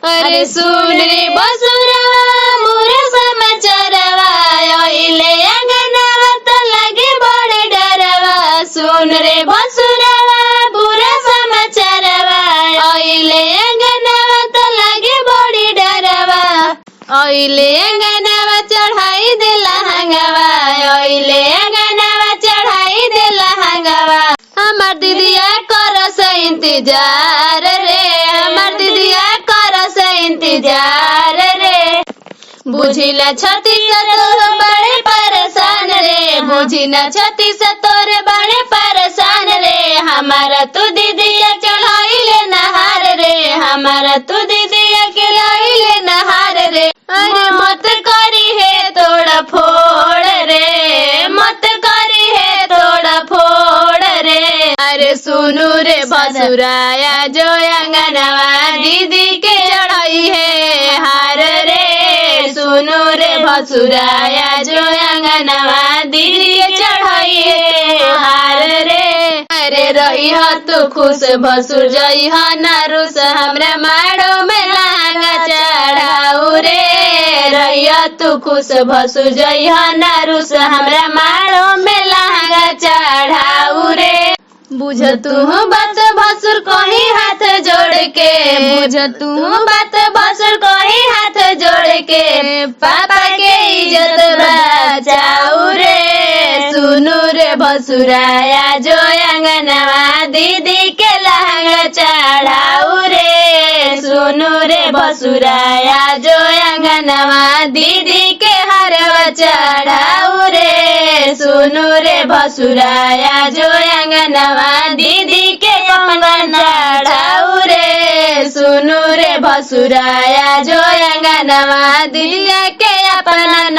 अरे सुन रे बसुरवा मोरे समाचारवा अहिले अंगनवा त लागे बड़े डरवा। सुन रे बसुरवा बुरा समाचारवा अहिले अंगनवा त लागे बड़ी डरवा। अहिले अंगनवा चढ़ाई देला हंगवा अहिले अंगनवा चढ़ाई देला हंगवा। हमार दीदिया करस इंतजार रे हमार दीदिया करस इंतजार रे। बुझिला छती से तोर बड़े परेशान रे बुझिला छती से तोर बड़े परेशान रे। हमारा तू दीदिया चढ़ाइले नहार रे हमारा तू दीदिया खिलाइले नहार रे। अरे मत करी है तोड़ा फोड़ रे मत करी है तोड़ा फोड़ रे। अरे सुनु रे बसुराया जो अंगनवा दीदी के चढ़ाई है हार रे। सुनु रे बसुराया जो अंगनवा दीदी के चढ़ाई है हार रे। अरे रही हो तू खुश भसुर जई हो नारुस हमरा माड़ो में लहंगा चढ़ाऊ रे। रही हो तू खुश भसुर जई हो नारुस हमरा माड़ो में लहंगा चढ़ाऊ रे। बुझ तू बात भसुर कहीं हाथ जोड़ के बुझ तू बात भसुर कहीं हाथ जोड़ के पापा के इज्जत बचाऊ रे। सुनु रे भसुराया जो अंगनवा दीदी के लहंगा चढ़ाऊ रे। सुनु रे भसुराया जो अंगनवा दीदी के हरवा चढ़ाऊ रे। सुनु रे भसुराया जो अंगनवा दीदी के कंगन चढ़ाऊ रे। सुनु रे भसुराया जो अंगनवा दीदी के अपना